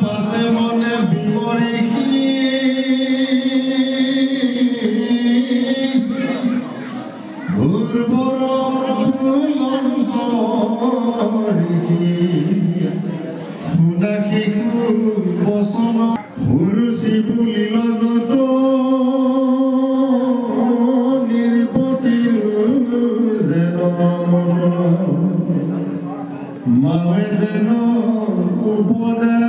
পাছে মনে বিমৰিষি উৰ্বৰ ফুলন্তৰিষি শুনা শিশু বচন সুৰুচি বুলিল যত নিৰ্পতিৰ যেন মন মাৱে যেন উপদেশ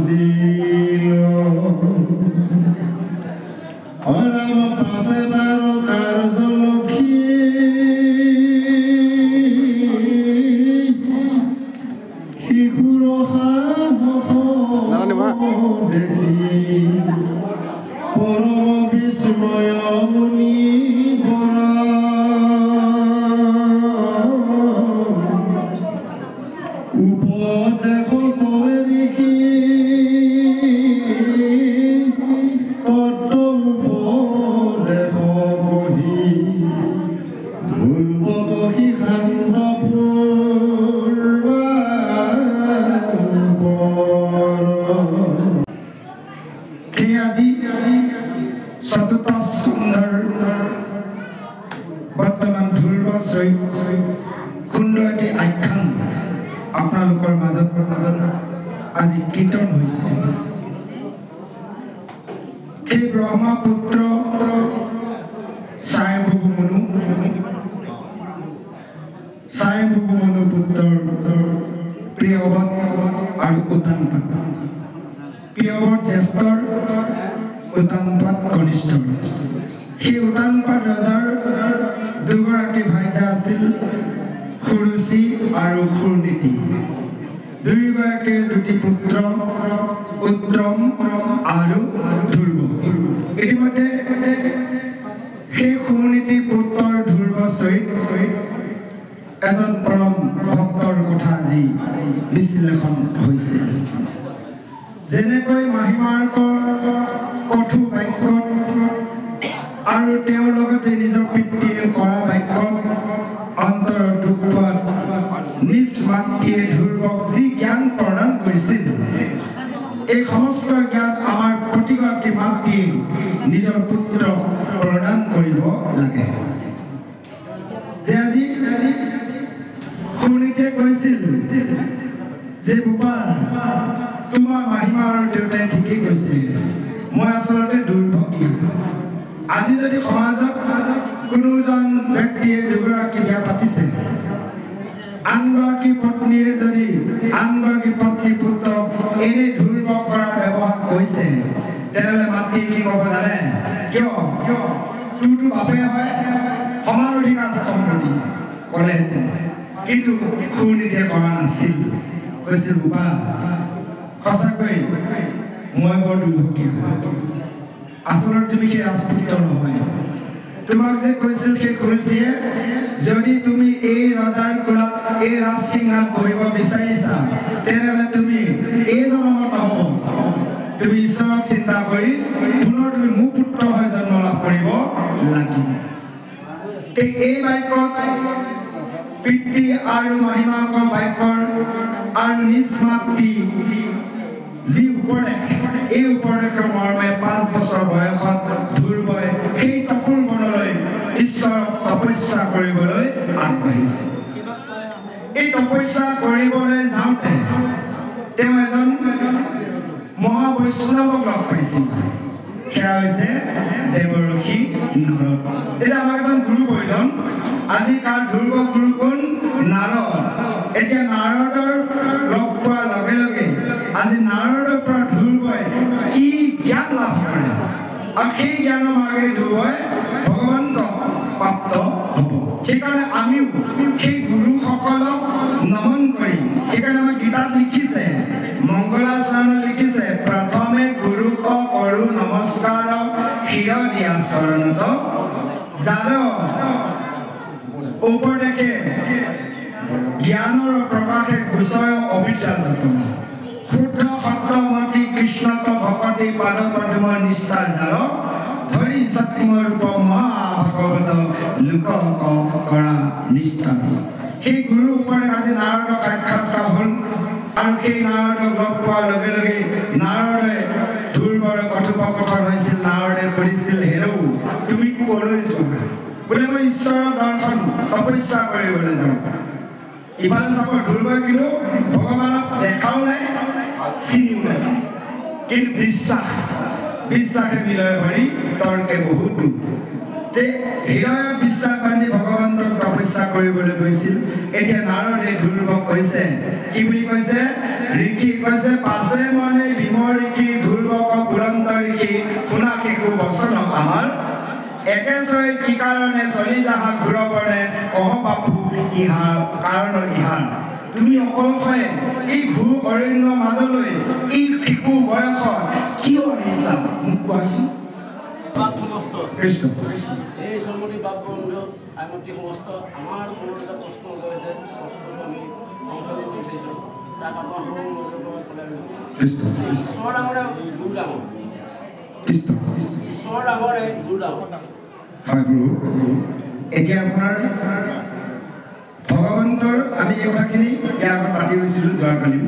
দিল অৰাম পাছে তাৰ কাৰ্যলক্ষী শিশুৰ সাহস দেখি পৰম বিস্ময় মুনি বৰা উপদেশ চলে দেখি তত্ত্ব উপদেশ পঢ়ি ধ্ৰুৱকী শান্ত আজি চতুৰ্থ স্কন্ধৰ বৰ্তমান ধ্ৰুৱশ্ৰী সুন্দৰ এটি আখ্যান আপোনালোকৰ মাজত আজি কীৰ্তন হৈছে সেই ব্ৰহ্মপুত্ৰ স্বয়ম্ভু মনু পুত্ৰৰ প্ৰিয়ৱত আৰু উত্তানপাত প্ৰিয়ৱত জ্যেষ্ঠৰ উত্তানপাত কনিষ্ঠ সেই উত্তানপাত ৰজাৰ দুগৰাকী ভাইজা আছিল সুৰুচি আৰু সুনীতি দুয়োগৰাকীৰ দুটি পুত্ৰ উত্তম আৰু ধ্ৰুৱ ইতিমধ্যে সেই সুনীতি পুত্ৰৰ ধ্ৰুৱশ্ৰীত এজন পৰম ভক্তৰ কথা আজি বিশ্লেষণ হৈছে যেনেকৈ মাহিমাৰ্কৰ কঠু বাক্যত আৰু তেওঁৰ লগতে নিজৰ পিতৃয়ে কৰা বাক্যত অন্তৰৰ দুখ পোৱাত নিজ মাতৃয়ে ধ্ৰুৱক যি জ্ঞান প্ৰদান কৰিছিল এই সমস্ত জ্ঞান আমাৰ প্ৰতিগৰাকী মাতৃয়ে নিজৰ পুত্ৰক প্ৰদান কৰিব লাগে যে আজি সুনীতিয়ে কৈছিল যে বোপা তোমাৰ মাহিমা আৰু দেউতাই ঠিকেই কৈছে মই আচলতে দুৰ্ভগীয়া আজি যদি সমাজত কোনোজন ব্যক্তিয়ে দুগৰাকী বিয়া পাতিছে আনগৰাকী পত্নীয়ে যদি আনগৰাকী পত্নী পুত্ৰক এনে ধ্ৰুৱ কৰাৰ ব্যৱহাৰ কৰিছে তেনেহ'লে মাতৃয়ে কি ক'ব জানে কিয় তোৰতো বাপে হয় সমান অধিকাৰ আছে সম্পত্তি ক'লে কিন্তু সুনীতিয়ে কৰা নাছিল কৈছিল বোপা সঁচাকৈ মই বৰ দুৰ্ভগীয়া আচলতে তুমি সেই ৰাজপুত্ৰ নহয় তোমাক যে কৈছিল সেই সুৰুচিয়ে যদি তুমি এই ৰজাৰ কোলাত এই ৰাজসিংহাত বহিব বিচাৰিছা তেনেহ'লে তুমি এই জন্মত নহ'ব তুমি ঈশ্বৰক চিন্তা কৰি পুনৰ তুমি মোৰ পুত্ৰ হৈ জন্ম লাভ কৰিব লাগিব এই বাক্যত পিতৃ আৰু মাহিমাকৰ বাক্যৰ আৰু নিজ মাতৃ যি উপদেশ এই উপদেশৰ মৰ্মে 5 বছৰ বয়সত ধ্ৰুৱই সেই তপোৰ বনলৈ ঈশ্বৰক তপস্যা কৰিবলৈ আগবাঢ়িছে এই তপস্যা কৰিবলৈ যাওঁতে তেওঁ এজন মহাবৈষ্ণৱক লগ পাইছিল সেয়া হৈছে দেৱৰ্ষি নাৰদ এতিয়া আমাক এজন গুৰু প্ৰয়োজন আজি কাৰ ধ্ৰুৱ গুৰু কোন নাৰদ এতিয়া নাৰদৰ লগ পোৱাৰ লগে লগে আজি নাৰদৰ পৰা ধ্ৰুৱই কি জ্ঞান লাভ কৰে আৰু সেই জ্ঞানৰ মাৰ্গে ধ্ৰুৱই ভগৱন্তক প্ৰাপ্ত হ'ব সেইকাৰণে আমিও সেই গুৰুসকলক নমন কৰি সেইকাৰণে আমাৰ গীতাত লিখিছে মংগলাচৰণত লিখিছে প্ৰথমে গুৰুক কৰো নমস্কাৰ শিৰ দিয়া চৰণত যাৰ উপদেশে জ্ঞানৰ প্ৰকাশে গোচৰ অবিদ্যা যতন শুদ্ধ সত্যমতী কৃষ্ণত ভকতি পাদ পদ্মৰ নিষ্ঠাৰ জাল ধৰি সত্যম ৰূপ মহাভাগৱত লোকক কৰা নিষ্ঠা সেই গুৰুৰ ওপৰত আজি নাৰদৰ সাক্ষাৎকাৰ হ'ল আৰু সেই নাৰদক লগ পোৱাৰ লগে লগে নাৰদে ধ্ৰুৱৰ কথোপকথন হৈছিল নাৰদে সুধিছিল হেৰৌ তুমি কলৈ যোৱা বোলে মই ঈশ্বৰৰ দৰ্শন তপস্যা কৰিবলৈ যাওঁ ইফালে চাব ধ্ৰুৱই কিন্তু ভগৱানক দেখাও নাই চিনিও নাই কিন্তু বিশ্বাসে বিলয় ভৰি তৰ্কে বহুত তে হৃদয় বিশ্বাস বান্ধি ভগৱন্তক তপস্যা কৰিবলৈ গৈছিল এতিয়া নাৰদে ধ্ৰুৱক কৈছে কি বুলি কৈছে ঋষি কৈছে পাছে মনে ভীমৰ ঋষি ধ্ৰুৱক পুৰন্ত ঋষি শুনা শিশু বচন আমাৰ একেচয় কি কাৰণে চলি যাহা ঘূৰবৰে কহ বাপু ইহাৰ কাৰণ ইহাৰ তুমি অকলশৰে এই ঘূৰ অৰণ্য মাজলৈ এই শিশু বয়সত কিয় আহিছা মোক কোৱাচোন এই সম্বন্ধী বাপ বন্ধু আমতি সমস্ত আমাৰ মনত এটা প্ৰশ্ন হৈছে প্ৰশ্নটো আমি সংশোধন বিচাৰিছোঁ তাক আমাৰ সৰু ঈশ্বৰ ডাঙৰে গুৰু ডাঙৰ ঈশ্বৰ ডাঙৰে গুৰু ডাঙৰ হয় গুৰু এতিয়া আপোনাৰ ভগৱন্তৰ আমি এই কথাখিনি ইয়াৰ আগত পাতি গৈছিলোঁ যোৱাকালি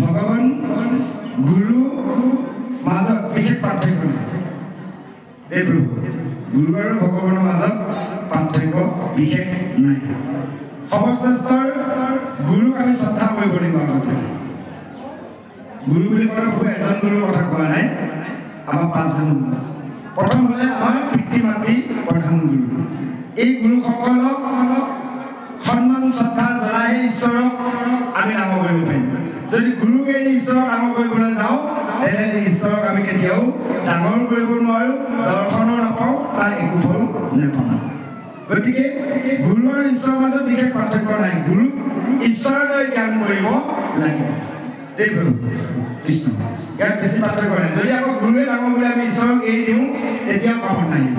ভগৱান গুৰু মাজত বিশেষ পাৰ্থক্য নাই দেৱগুৰু গুৰু আৰু ভগৱানৰ মাজত পাৰ্থক্য বিশেষ নাই সৰ্বশ্ৰেষ্ঠৰ গুৰুক আমি শ্ৰদ্ধা কৰিব লাগিব আগতে গুৰু বুলি ক'লে বহু এজন গুৰুৰ কথা কোৱা নাই আমাৰ 5জন আছে প্ৰথম হ'লে আমাৰ পিতৃ মাতৃ প্ৰধান গুৰু এই গুৰুসকলক সন্মান শ্ৰদ্ধা জনাইহে ঈশ্বৰক আমি ডাঙৰ কৰিব পাৰিম যদি গুৰুক এৰি ঈশ্বৰক ডাঙৰ কৰিবলৈ যাওঁ তেনেহ'লে ঈশ্বৰক আমি কেতিয়াও ডাঙৰ কৰিব নোৱাৰোঁ দৰ্শনো নাপাওঁ তাৰ একো ফল নাপাওঁ গতিকে গুৰু আৰু ঈশ্বৰৰ মাজত বিশেষ পাৰ্থক্য নাই গুৰুক ঈশ্বৰলৈ জ্ঞান কৰিব লাগিব দেৱগুৰু কৃষ্ণ ইয়াত বেছি পাৰ্থক্য নাই যদি আকৌ গুৰুৱে ডাঙৰ বুলি আমি ঈশ্বৰক এৰি দিওঁ তেতিয়াও কামত নাহিব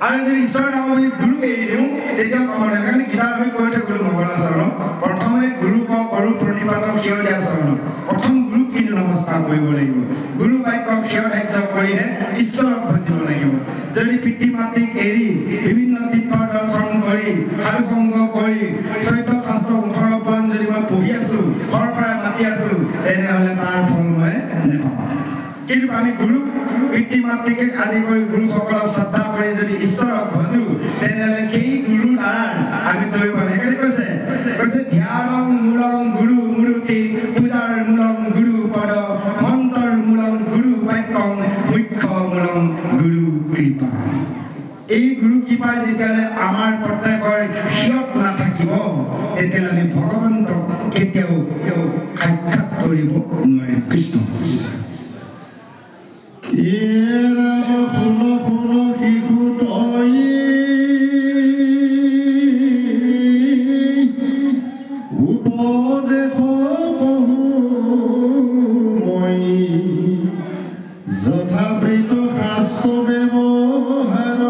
আৰু যদি ঈশ্বৰ ডাঙৰ বুলি গুৰুক এৰি দিওঁ তেতিয়াও কামত নাহিব সেইকাৰণে গীতাত আমি কৈ থাকোঁ গুৰু মংগলাচৰণ প্ৰথমে গুৰুক কৰো প্ৰণিপাতক সেৱ দিয়া চৰণ প্ৰথম গুৰুক কিন্তু নমস্কাৰ কৰিব লাগিব গুৰু বাক্যক সেৱ ধাৰ্য কৰিহে ঈশ্বৰক ভজিব লাগিব যদি পিতৃ মাতৃক এৰি বিভিন্ন তীৰ্থ দৰ্শন কৰি সাধু সংগ কৰি চৈত্য শাস্ত্ৰ 18 পুৰাণ যদি মই পঢ়ি আছোঁ ঘৰপৰাই মাতি আছোঁ তেনেহ'লে তাৰ ফল মই নেপাওঁ কিন্তু আমি গুৰুক পিতৃ মাতৃকে আদি কৰি গুৰুসকলক শ্ৰদ্ধা কৰি যদি ঈশ্বৰক ভজোঁ তেনেহ'লে সেই গুৰুৰ দ্বাৰা আমি তৈব পাম সেইকাৰণে কৈছে ধ্যানং মূলং গুৰু মূৰ্তি পূজাৰ মূলং গুৰু পদ মন্ত্ৰৰ মূলং গুৰু বাক্যং মুখ্য মূলং গুৰু কৃপা এই গুৰু কৃপাই যেতিয়ালৈ আমাৰ প্ৰত্যেকৰ হিৰত নাথাকিব তেতিয়ালৈ আমি ভগৱন্তক কেতিয়াও সাক্ষাৎ কৰিব নোৱাৰিম কৃষ্ণ শিশু তই উপদেশ কহো মই যথাবৃত শাস্ত্ৰ ব্যৱহাৰ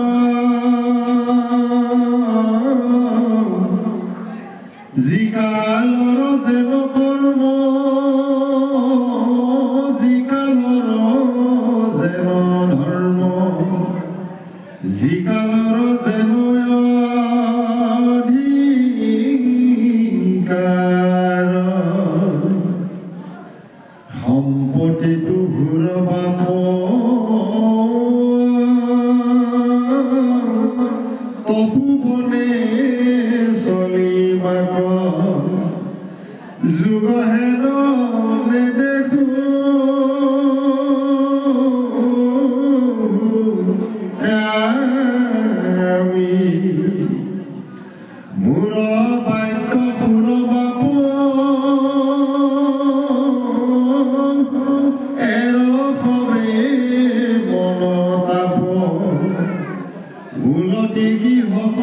জিকালৰ যেন কৰ্ম জিকালৰ যেন ধৰ্ম জিকালৰ যেন অধিকাৰ সম্পত্তিটো ঘূৰবাব তপোবনে চলিবাব যুগহেন নেদেখো আমি মোৰ বাক্য শুনবাব এৰসবে মনতাব উলটি কি হ'ব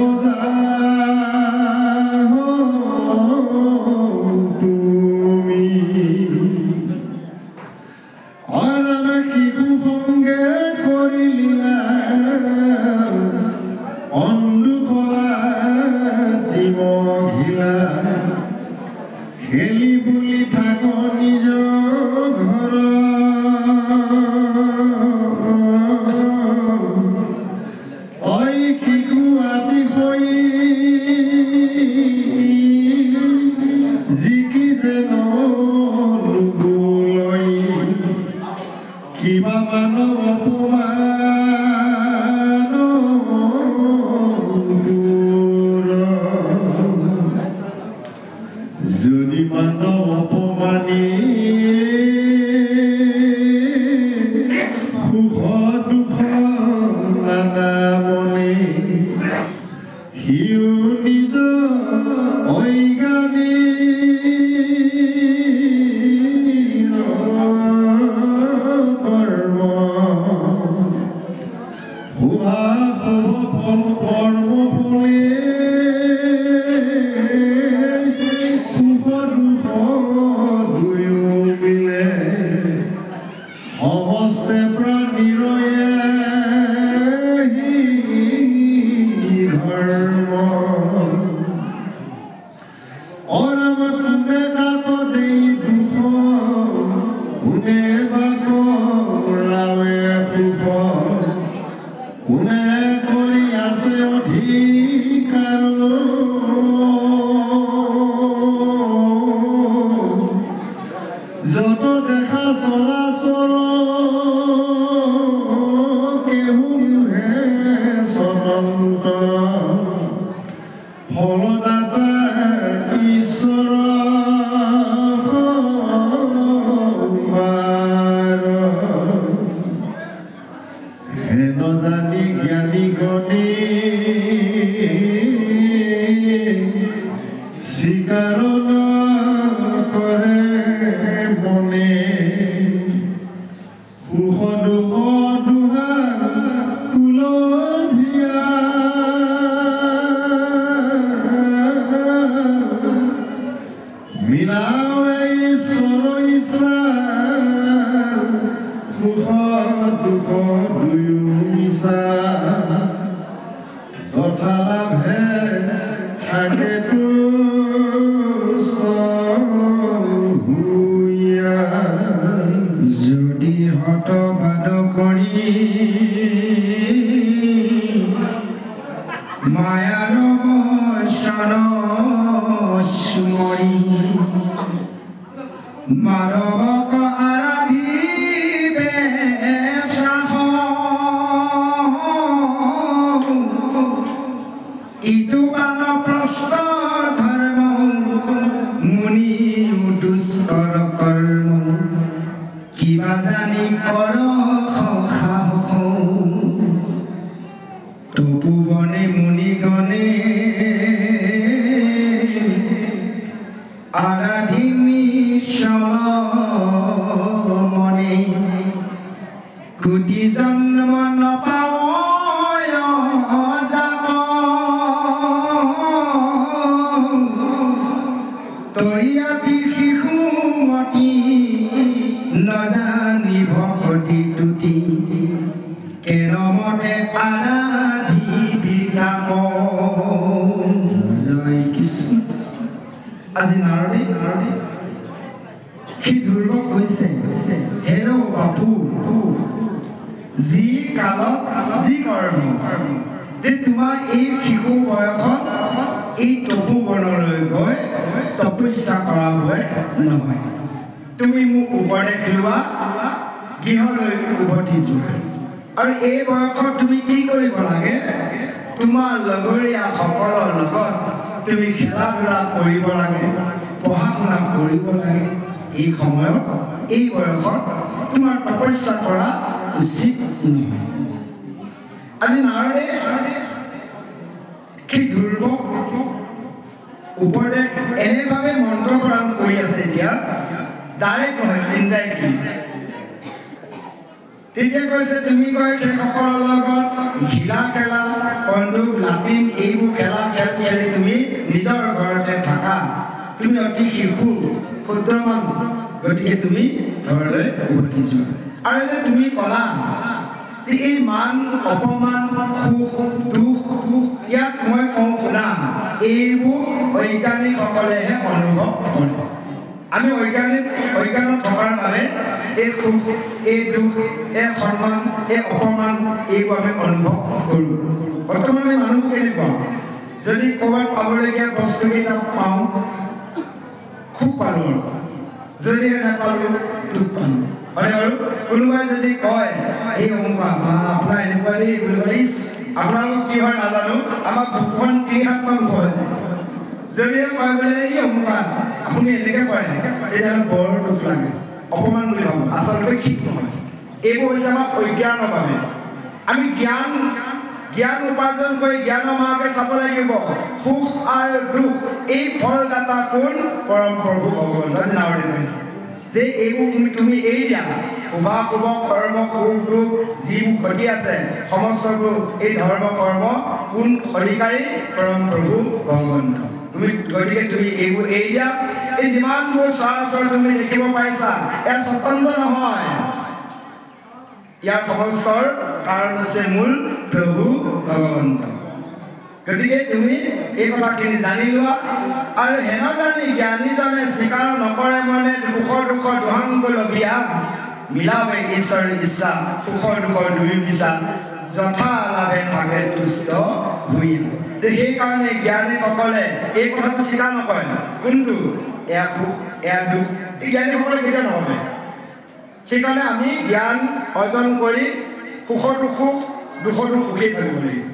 তুমি জ্ঞান উপাৰ্জন কৰি জ্ঞানৰ মাৰ্গে চাব লাগিব সুখ আৰু দুখ এই ফলদাতা কোন পৰম প্ৰভু ভগৱন্ত নাৰদে কৈছে যে এইবোৰ তুমি এৰি দিয়া শুভ কৰ্ম সুখ দুখ যিবোৰ ঘটি আছে সমস্তবোৰ এই ধৰ্ম কৰ্ম কোন অধিকাৰী পৰম প্ৰভু ভগৱন্ত তুমি গতিকে তুমি এইবোৰ এৰি দিয়া এই যিমানবোৰ চৰাচৰ তুমি দেখিব পাইছা এয়া স্বতন্ত্ৰ নহয় ইয়াৰ সমস্তৰ কাৰণ আছে মূল প্ৰভু ভগৱন্ত গতিকে তুমি এই কথাখিনি জানি লোৱা আৰু হেন জানি জ্ঞানীজনে স্বীকাৰ নকৰে মানে সুখৰ দুখৰ দুহাংগ লভিয়া মিলাবে ঈশ্বৰৰ ইচ্ছা সুখৰ দুখৰ দুই মিছা যথা লাভে থাকে তুষ্ট হৈ যে সেইকাৰণে জ্ঞানীসকলে এই কথাটো স্বীকাৰ নকৰে কোনটো এয়া সুখ এয়া দুখ এই জ্ঞানীসকলে কেতিয়া নহ'বে সেইকাৰণে আমি জ্ঞান অৰ্জন কৰি সুখতো সুখ দুখতো সুখেই ভাবিব লাগিব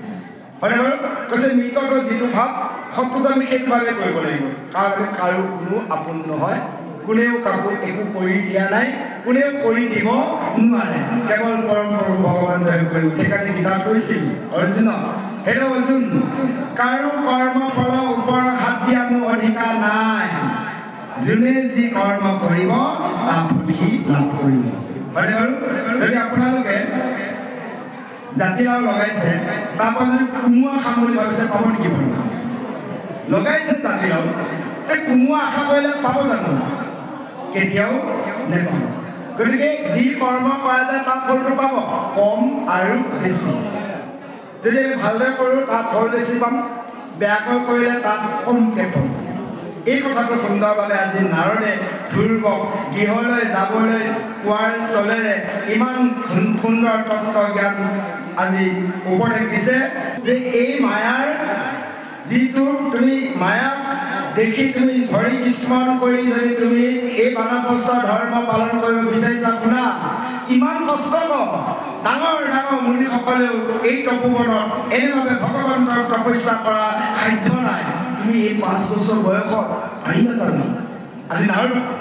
হয়নে বাৰু কৈছে মৃত্যুটো যিটো ভাৱ শত্ৰুটো আমি সেইটো ভাৱে কৰিব লাগিব কাৰণ আমি কাৰো কোনো আপোন নহয় কোনেও কাকো একো কৰি দিয়া নাই কোনেও কৰি দিব নোৱাৰে কেৱল পৰম প্ৰভু ভগৱন্তই কৰিব সেইকাৰণে গীতাত কৈছিল অৰ্জুন হেৰ অৰ্জুন কাৰো কৰ্ম ফলৰ ওপৰত হাত দিয়া মোৰ অধিকাৰ নাই যোনে যি কৰ্ম কৰিব তাৰ ফল লাভ কৰিব হয়নে বাৰু যদি আপোনালোকে জাতিলাও লগাইছে তাৰপৰা যদি কোমোৱা খাম বুলি ভাবিছে পাব নেকি বাৰু লগাইছে জাতিলাও এই কোমোৱা আশা কৰিলে পাব জানো কেতিয়াও নেপাব গতিকে যি কৰ্ম কৰা যায় তাৰ ফলটো পাব কম আৰু বেছি যদি আমি ভালদৰে কৰোঁ তাৰ ফল বেছি পাম বেয়াকৈ কৰিলে তাত কমকৈ পাম এই কথাটো সুন্দৰভাৱে আজি নাৰদে ধ্ৰুৱক গৃহলৈ যাবলৈ কোৱাৰ চলেৰে ইমান সুন্দৰ তত্ত্ব জ্ঞান আজি উপদেশ দিছে যে এই মায়াৰ যিটো তুমি মায়াক দেখি তুমি হৰি স্মৰণ কৰি যদি তুমি এই বানপ্ৰস্থ ধৰ্ম পালন কৰিব বিচাৰিছা শুনা ইমান কষ্টকৰ ডাঙৰ ডাঙৰ মুনিসকলেও এই তপোবনত এনেভাৱে ভগৱন্তৰ তপস্যা কৰা সাধ্য নাই তুমি এই 5 বছৰ বয়সত পাৰিবা জানো আজি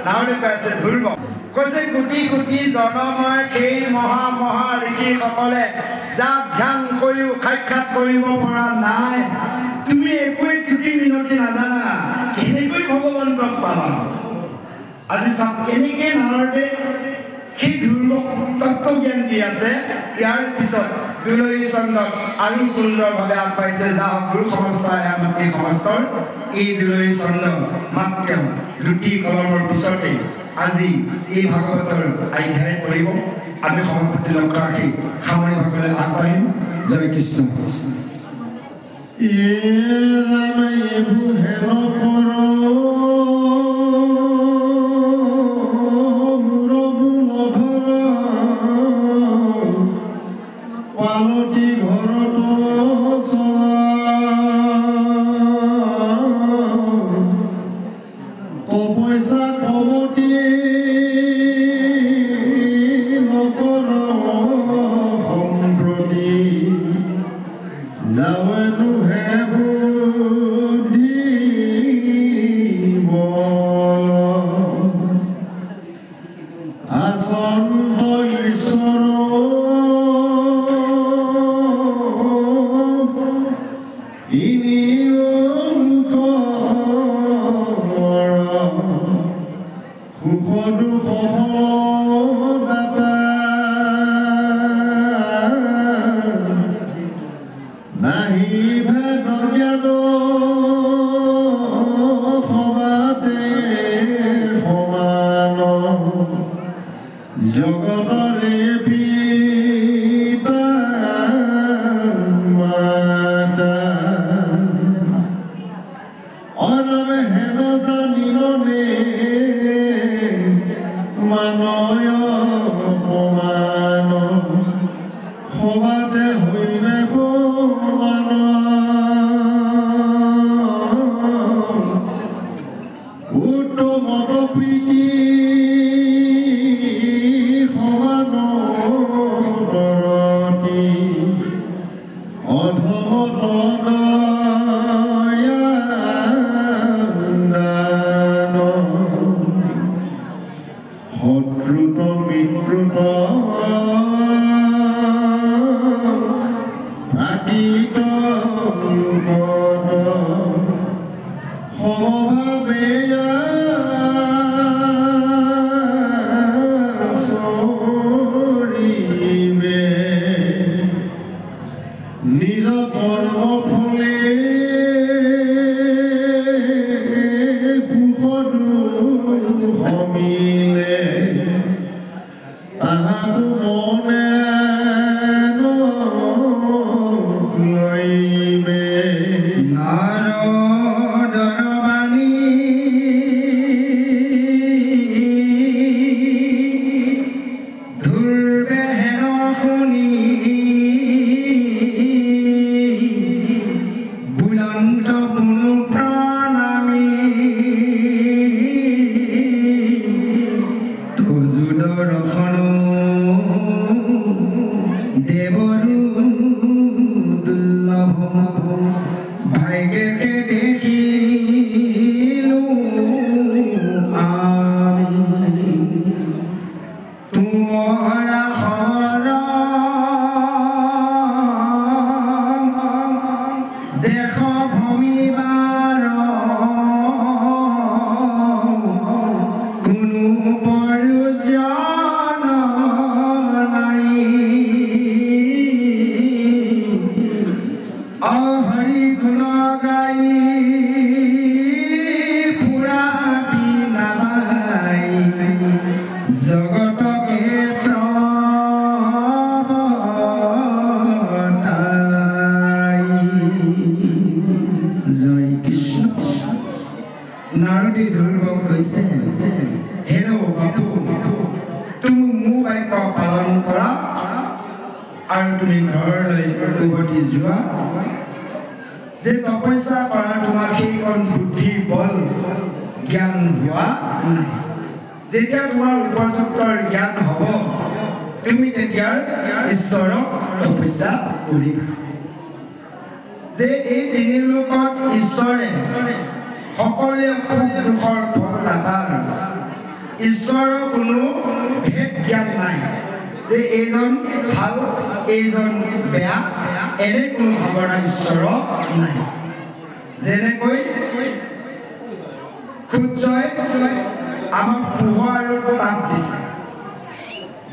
নাৰদে কৈ আছে ধ্ৰুৱ কৈছে কোটি কোটি জনমৰ সেই মহা ঋষিসকলে যাক ধ্যান কৰিও সাক্ষাৎ কৰিব পৰা নাই তুমি একোৱে ত্ৰুটি মিনতি নাজানা কেনেকৈ ভগৱন্তক পাবা আজি চাওক কেনেকৈ নাৰদে সেই ধ্ৰুৱক তত্ত্ব জ্ঞান দি আছে ইয়াৰ পিছত দুলৰী চন্দক আৰু সুন্দৰভাৱে আগবাঢ়িছে যা গুৰু সমস্ত মাতৃ সমস্তৰ এই দুলৰী চন্দ মাত্ৰ দুটি কলমৰ পিছতে আজি এই ভাগৱতৰ অধ্যায় কৰিব আমি সমাপ্তি লক্ষ্য ৰাখি সামৰিকভাৱে আগবাঢ়িম জয় কৃষ্ণ Hot নাৰদে ধ্ৰুৱক কৈছে হেৰৌ বাবু তুমি মোৰ বাক্য পালন কৰা আৰু তুমি ঘৰলৈ উভতি যোৱা যে তপস্যা কৰা তোমাৰ সেইকণ বুদ্ধি বল জ্ঞান হোৱা নাই যেতিয়া তোমাৰ উপযুক্তৰ জ্ঞান হ'ব তুমি তেতিয়া ঈশ্বৰক তপস্যা কৰিবা যে এই তিনি লোকত ঈশ্বৰে সকলোৱে সুখ দুখৰ ফলদাতাৰ ঈশ্বৰৰ কোনো ভেদ জ্ঞান নাই যে এইজন ভাল এইজন বেয়া এনে কোনো ভাৱনা ঈশ্বৰক নাই যেনেকৈ সূৰ্যই আমাক পোহৰ আৰু তাপ দিছে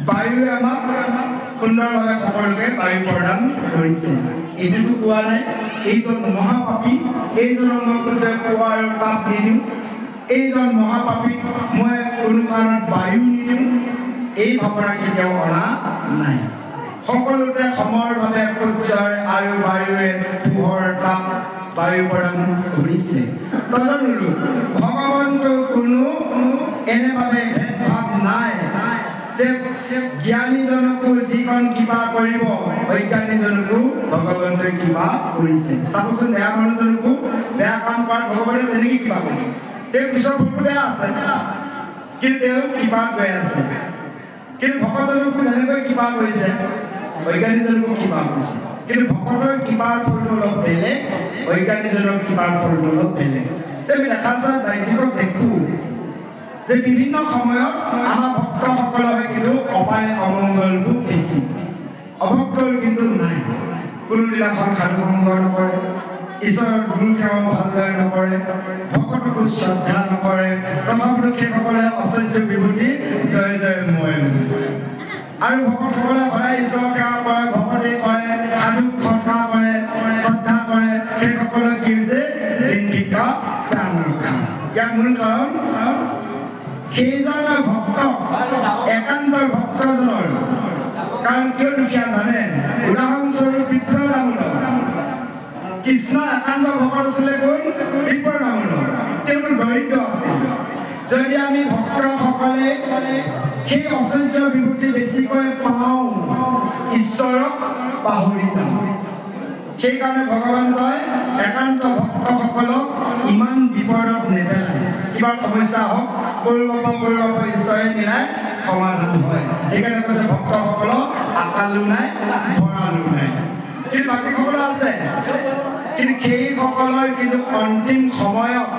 বায়ুৱে আমাক সুন্দৰভাৱে সকলোকে বায়ু প্ৰদান কৰিছে এইটোতো কোৱা নাই এইজন মহাপাপী এইজনক মই সূৰ্যই পোহৰ আৰু তাপ নিদিওঁ এইজন মহাপাপীক মই কোনো কাৰণত বায়ু নিদিওঁ এই ভাৱনা কেতিয়াও অনা নাই সকলোতে সময়ৰভাৱে সূৰ্যৰ আৰু বায়ুৱে পোহৰ তাপ বায়ু প্ৰদান কৰিছে তদনুৰূপ ভগৱন্তৰ কোনো এনেভাৱে ভেদভাৱ নাই যে জ্ঞানীজনকো যিকণ কিবা কৰিব অজ্ঞানীজনকো ভগৱন্তই কিবা কৰিছে চাবচোন বেয়া মানুহজনকো বেয়া কাম কৰাত ভগৱানে তেনেকৈ কিবা কৰিছে তেওঁ পিছৰ ফলটো বেয়া আছে কিন্তু তেওঁ কিবা গৈ আছে কিন্তু ভকতজনকো যেনেকৈ কিবা কৰিছে অজ্ঞানীজনকো কিবা কৰিছে কিন্তু ভকতৰ কিবাৰ ফলটো অলপ বেলেগ অজ্ঞানীজনৰ কিবাৰ ফলটো অলপ বেলেগ যে আমি দেখা যায় ৰাইজক দেখোঁ যে বিভিন্ন সময়ত আমাৰ ভক্তসকলৰ কিন্তু অপায় অমংগলবোৰ বেছি অভক্তৰ কিন্তু নাই কোনোদিনাখন সাধু সংগ নকৰে ঈশ্বৰৰ গুৰু সেৱা ভালদৰে নকৰে ভকতকো শ্ৰদ্ধা নকৰে তথাপিতো সেইসকলে অচৰ্য বিভূতি জয় জয় মই আৰু ভকতসকলে সদায় ঈশ্বৰৰ সেৱা কৰে ভকতে কৰে সাধুক শ্ৰদ্ধা কৰে শ্ৰদ্ধা কৰে সেইসকলক কি হৈছে দিন ভিক্ষা প্ৰাণ ৰক্ষা ইয়াৰ মূল কাৰণ সেইজন ভক্ত একান্ত ভক্তজনৰ কাৰণ কিয় দুখীয়া জানে উদাহৰণস্বৰূপ বিপ্ৰ দামোদৰ কৃষ্ণ একান্ত ভকত আছিলে কোন বিপ্ৰ দামোদৰ তেওঁ দৰিদ্ৰ আছিল যদি আমি ভক্তসকলে সেই অচৰ্য বিভূতি বেছিকৈ পাওঁ ঈশ্বৰক পাহৰি যাওঁ সেইকাৰণে ভগৱন্তই একান্ত ভক্তসকলক ইমান বিপদত নেপেলায় কিবা সমস্যা হওক কৰিব ঈশ্বৰে মিলাই সমাধান হয় সেইকাৰণে কৈছে ভক্তসকলক আকালো নাই ভৰালো নাই কিন্তু বাকীসকলো আছে কিন্তু সেইসকলৰ কিন্তু অন্তিম সময়ত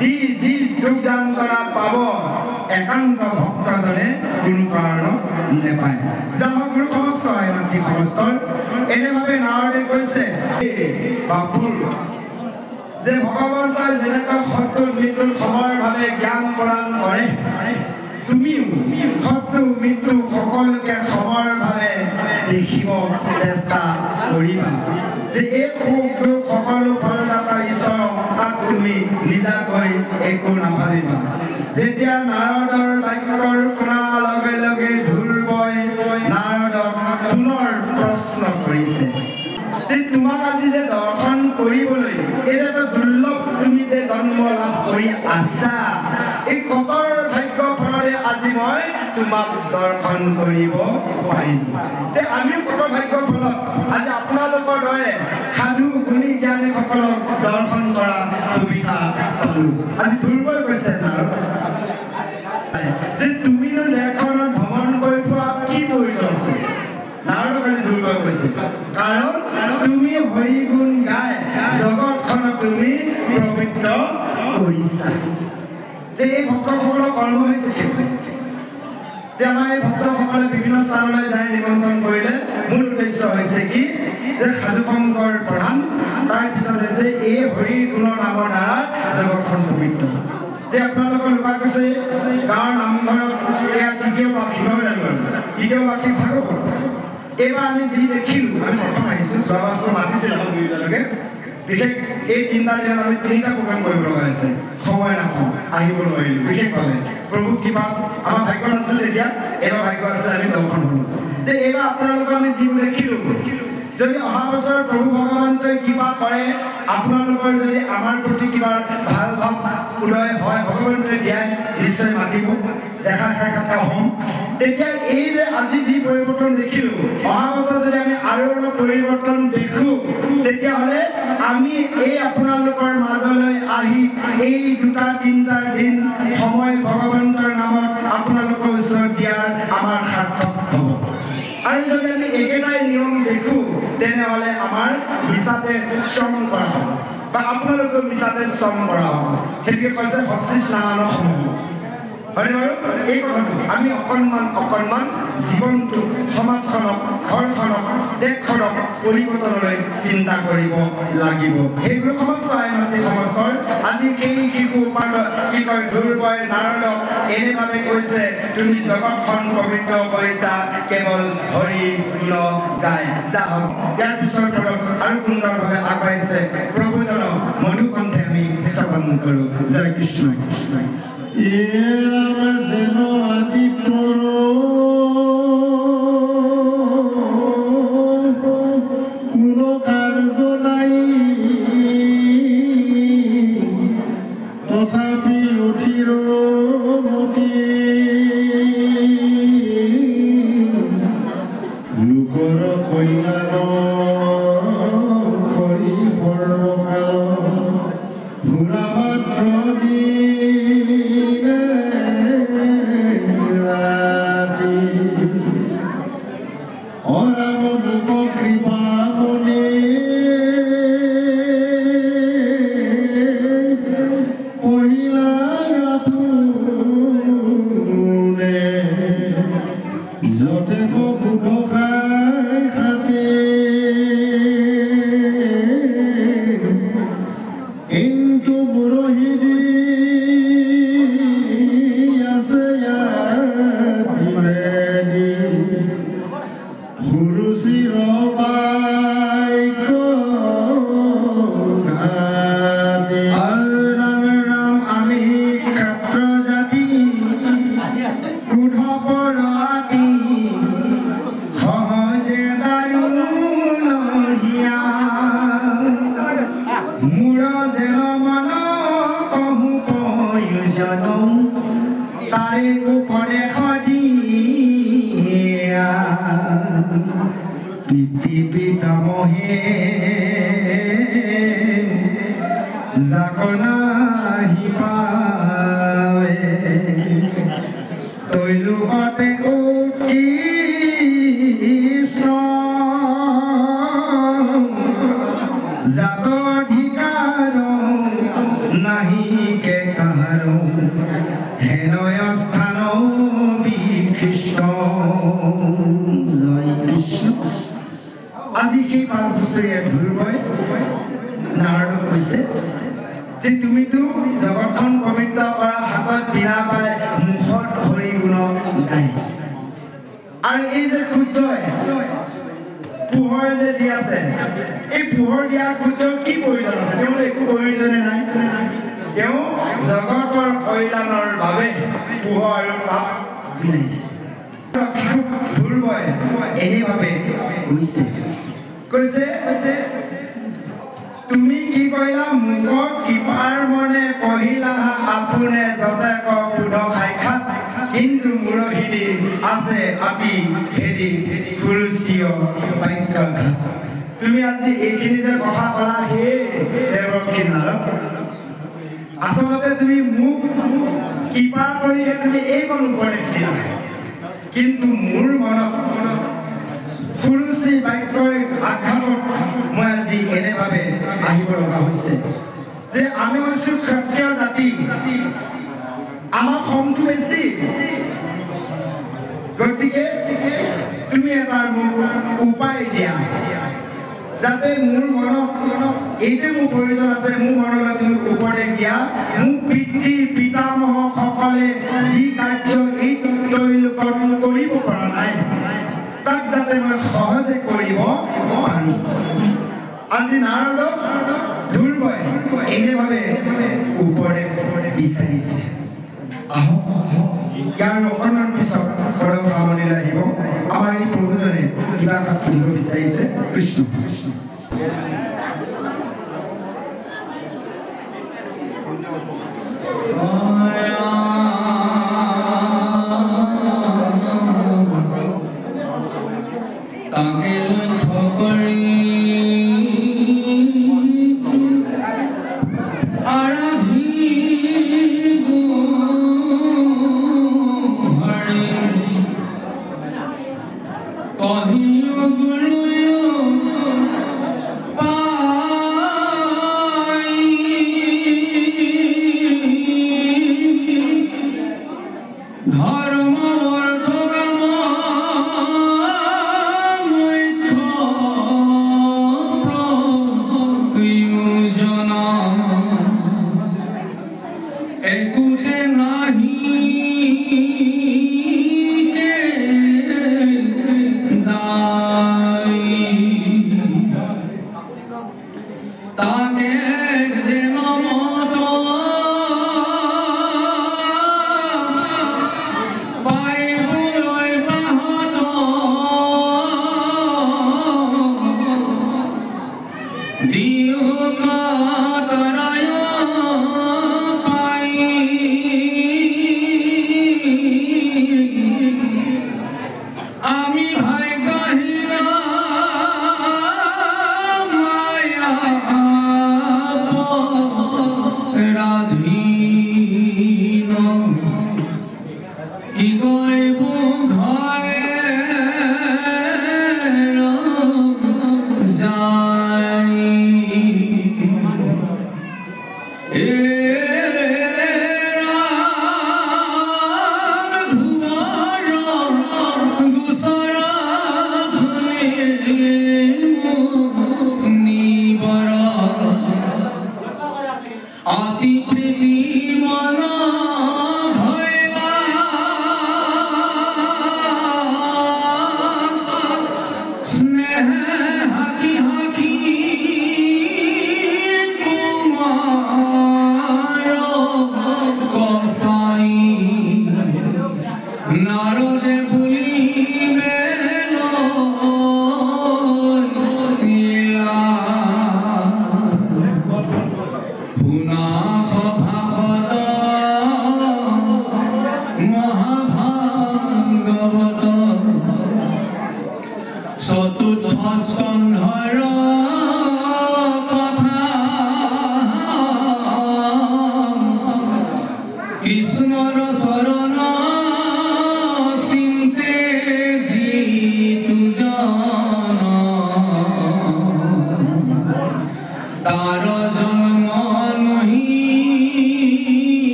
যি দুখ যন্ত্ৰণা পাব একান্ত ভক্তজনে কোনো কাৰণত নেপায় যাহক গুৰু সমস্ত হয় মাতৃ সমস্তৰ এনেভাৱে নাৰদে কৈছে বাপুৰ যে ভগৱন্তই যেনেকৈ শত্ৰু মৃত্যুৰ সময়ৰভাৱে জ্ঞান প্ৰদান কৰে তুমিও শত্ৰু মৃত্যু সকলোকে সময়ৰভাৱে দেখিব চেষ্টা কৰিবা যে এই সুখ দুখ সকলো ফলদাতা ঈশ্বৰক তাক তুমি নিজাকৈ একো নাভাবিবা যেতিয়া নাৰদৰ বাক্যৰ শুনাৰ লগে লগে ধ্ৰুৱই নাৰদক পুনৰ প্ৰশ্ন কৰিছে যে তোমাক আজি যে দৰ্শন কৰিবলৈ এই এটা দুৰ্লভ তুমি যে জন্ম লাভ কৰি আছা এই কতৰ ভাগ্য ফলৰে আজি মই তোমাক দৰ্শন কৰিব পাৰিলোঁ আমিও কতৰ ভাগ্য ফলত আজি আপোনালোকৰ দৰে সাধু গুণী জ্ঞানীসকলক দৰ্শন কৰা সুবিধা পালোঁ আজি ধ্ৰুৱই কৈছে যে তুমিনো দেশখনত ভ্ৰমণ কৰি পোৱা কি প্ৰয়োজন আছে নাৰদক আজি ধ্ৰুৱই কৈছে কাৰণ তুমি হৰি গুণ গাই জগতখনক তুমি পবিত্ৰ কৰিছা যে এই ভক্তসকলৰ কৰ্ম হৈছে যে আমাৰ এই ভক্তসকলে বিভিন্ন স্থানলৈ যায় নিমন্ত্ৰণ কৰিলে মূল উদ্দেশ্য হৈছে কি যে সাধু সংগৰ প্ৰধান তাৰপিছত হৈছে এই হৰি গুণৰ নামৰ দ্বাৰা জগতখন পবিত্ৰ যে আপোনালোকৰ লোকা কৈছে গাঁৱৰ নামঘৰত ইয়াৰ তৃতীয় বাৰ্ষিক নহয় জানো তৃতীয় বাৰ্ষিক ভাগৱত এইবাৰ আমি যি দেখিলোঁ আমি প্ৰথম আহিছোঁ যোৱা বছৰ মাতিছিল আমাক দুয়োজনকে বিশেষ এই তিনিটা দিনত আমি তিনিটা প্ৰগ্ৰাম কৰিব লগা হৈছে সময় নাপাওঁ আহিব নোৱাৰিলোঁ বিশেষভাৱে প্ৰভু কিবা আমাৰ ভাগ্য নাছিল তেতিয়া এইবাৰ ভাগ্য আছিল আমি দৰ্শন হ'লোঁ যে এইবাৰ আপোনালোকক আমি যিবোৰ দেখিলোঁ যদি অহা বছৰ প্ৰভু ভগৱন্তই কিবা কৰে আপোনালোকৰ যদি আমাৰ প্ৰতি কিবা ভাল ভাৱ উদয় হয় ভগৱন্তই দিয়াই নিশ্চয় মাতিব দেখা সাক্ষাৎ হ'ম তেতিয়া এই যে আজি যি পৰিৱৰ্তন দেখিলোঁ অহা বছৰ যদি আমি আৰু অলপ পৰিৱৰ্তন দেখোঁ তেতিয়াহ'লে আমি এই আপোনালোকৰ মাজলৈ আহি এই 2-3টা দিন সময় ভগৱন্তৰ নামত আপোনালোকৰ ওচৰত দিয়াৰ আমাৰ সাৰ্থক হ'ব আৰু যদি আমি একেটাই নিয়ম দেখোঁ তেনেহ'লে আমাৰ মিছাতে শ্ৰম কৰা হ'ব বা আপোনালোকৰ মিছাতে শ্ৰম কৰা হ'ব সেইটোকে কৈছে হস্তি স্নানৰ সময় হয়নে বাৰু এই কথাটো আমি অকণমান জীৱনটো সমাজখনক ঘৰখনক দেশখনক পৰিৱৰ্তনলৈ চিন্তা কৰিব লাগিব সেইবোৰ সমস্ত আইনমতী সমাজৰ আজি সেই শিশু কি কয় ধ্ৰুৱই নাৰদক এনেভাৱে কৈছে তুমি জগতখন পবিত্ৰ কৰিছা কেৱল হৰি গুণ গাই যা হওক ইয়াৰ পিছৰ পৰক আৰু সুন্দৰভাৱে আগবাঢ়িছে প্ৰভুজনক মধুকণ্ঠে আমি শ্ৰৱণ কৰোঁ জয় কৃষ্ণ কোনো কাৰ্য নাই তথাপি উঠিৰ মতি লোকৰ কল্যাণ কৰি সৰ্বকাল ঘূৰা মাত্ৰ তুমি আজি এইখিনি যে কথা ক'লা সেই দেৱৰ কিনাৰত আচলতে তুমি মোক কৃপা কৰি তুমি এইকণ উপদেশ দিলা কিন্তু মোৰ মনত সুৰুচি বাক্যৰ আঘাতত মই আজি এনেভাৱে আহিব লগা হৈছে যে আমি হৈছোঁ ক্ষত্ৰিয় জাতি আমাৰ খংটো বেছি গতিকে তুমি এটা মোক উপায় দিয়া যাতে মোৰ মনত এইটো মোৰ প্ৰয়োজন আছে মোৰ মনলৈ তুমি উপদেশ দিয়া মোক পিতৃ পিতামহসকলে যি কাৰ্য এই তেওঁলোকক কৰিব পৰা নাই তাক যাতে মই সহজে কৰিব পাৰোঁ আজি নাৰদক ধ্ৰুৱই এনেভাৱে উপদেশ বিচাৰিছে আহক ইয়াৰ অকণমান পিছত সৰহ সামৰণিলৈ আহিব আমাৰ এই প্ৰভুজনে কিবা এটা সুধিব বিচাৰিছে কৃষ্ণ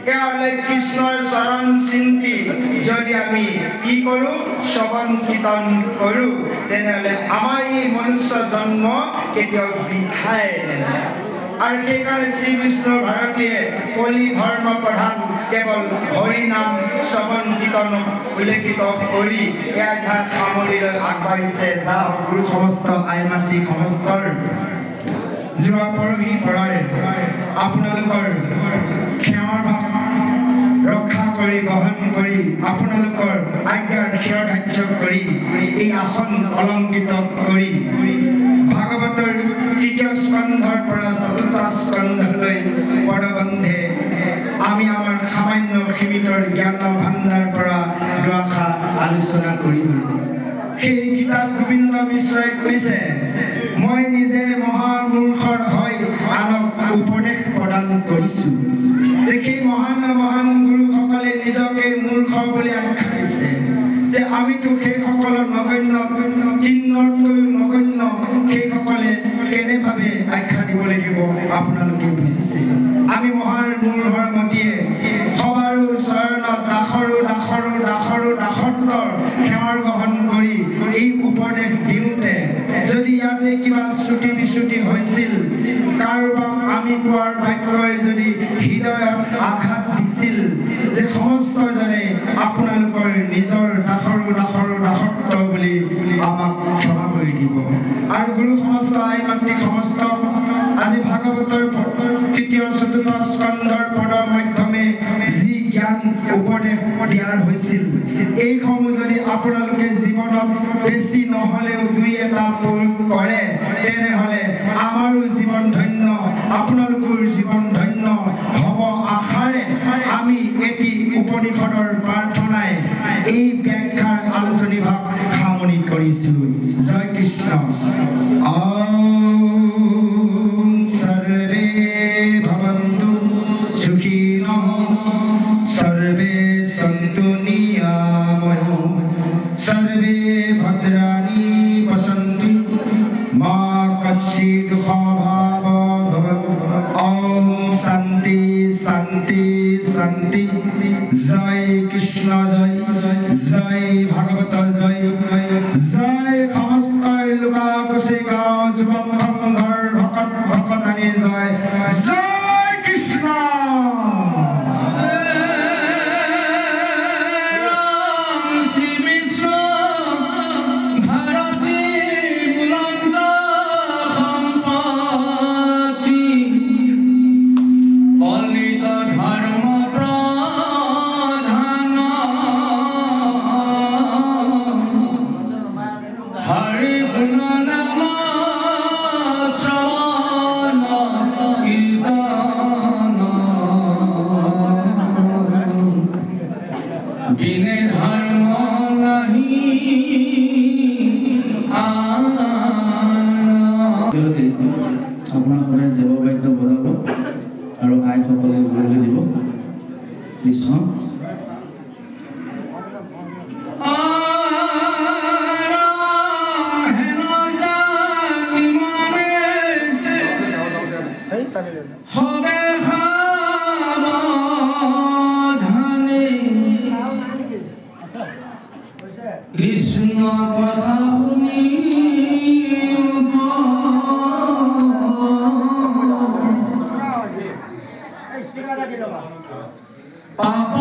এয়ালে কৃষ্ণৰ চৰণ চিন্তি যদি আমি কি কৰোঁ শ্ৰৱণ কীৰ্তন কৰোঁ তেনেহ'লে আমাৰ এই মনুষ্য জন্ম কেতিয়াও বৃথাই নাযায় আৰু সেইকাৰণে শ্ৰীকৃষ্ণ ভাৰতীয়ে কলি ধৰ্ম প্ৰধান কেৱল হৰি নাম শ্ৰৱণ কীৰ্তন উল্লেখিত কৰি ইয়াৰ ধাৰ সামৰিলৈ আগবাঢ়িছে যাওক গুৰু সমস্ত আই মাতৃ সমস্তৰ যোৱা পৰহি পৰাই আপোনালোকৰ ক্ষমাৰ ভাৱ ৰক্ষা কৰি গ্ৰহণ কৰি আপোনালোকৰ আজ্ঞাৰ শিৰধাৰ্য কৰি এই আসন অলংকৃত কৰি ভাগৱতৰ তৃতীয় স্কন্ধৰ পৰা চতুৰ্থ স্কন্ধলৈ পদবন্ধে আমি আমাৰ সামান্য সীমিতৰ জ্ঞান ভাণ্ডাৰ পৰা দুআষাৰ আলোচনা কৰিম সেই কিতাপ গোবিন্দ মিশ্ৰই কৈছে মই নিজে মহামূৰ্খৰ হৈ আনক উপদেশ প্ৰদান কৰিছোঁ সেই মহান গুৰুসকলে নিজকে মূৰ্খ বুলি আখ্যা দিছে যে আমিতো সেইসকলৰ নগণ্য কিন্নৰতকৈও নগণ্য সেইসকলে কেনেভাৱে আখ্যা দিব লাগিব আপোনালোকে বুজিছে আমি মূৰ্খৰ মতিয়ে সবাৰো চৰণত দাসত্বৰ সেৱাৰ গ্ৰহণ কৰি এই উপদেশ দিওঁতে যদি ইয়াতে কিবা শ্ৰুতি বিশ্ৰুতি হৈছিল কাৰোবাক আমি কোৱাৰ বাক্যই যদি হৃদয়ত আঘাত দিছিল যে সমস্তজনে আপোনালোকৰ নিজৰ দাসত্ব বুলি আমাক ক্ষমা কৰি দিব আৰু গুৰু সমস্ত আই মাতৃ সমস্ত আজি ভাগৱতৰ তৃতীয় চতুৰ্থ স্কন্ধৰ পদৰ মাধ্যমে যি জ্ঞান উপদেশ দিয়াৰ হৈছিল এইসমূহ যদি আপোনালোকে জীৱনত বেছি নহ'লেও দুই এটা প্ৰয়োগ কৰে তেনেহ'লে আমাৰো জীৱন ধন্য আপোনালোকৰ জীৱন ধন্য হ'ব আশাৰে আমি এটি উপনিষদৰ প্ৰাৰ্থনাই এই ব্যাখ্যাৰ আলোচনী ভাগ সামৰণি কৰিছোঁ জয় কৃষ্ণ সৰ্বে ভৱন্তু সুখিনঃ সৰ্বে সন্তু নিৰাময়ঃ সর্বে ভদ্রাণি পশন্তু মা কচ্চিৎ দুঃখভাব ভবতু ওম শান্তি শান্তি শান্তি জয় কৃষ্ণ জয় জয় ভাগবত জয় জয় সমস্ত লোকাকুশে গাঁও যুৱক সংঘৰ ভকতানি জয় জয় কৃষ্ণ আপোনালোকে দেৱবাদ্য বজাব আৰু আইসকলে গুৰুলি দিব কৃষ্ণ কৃষ্ণ কথা শুনি পাপ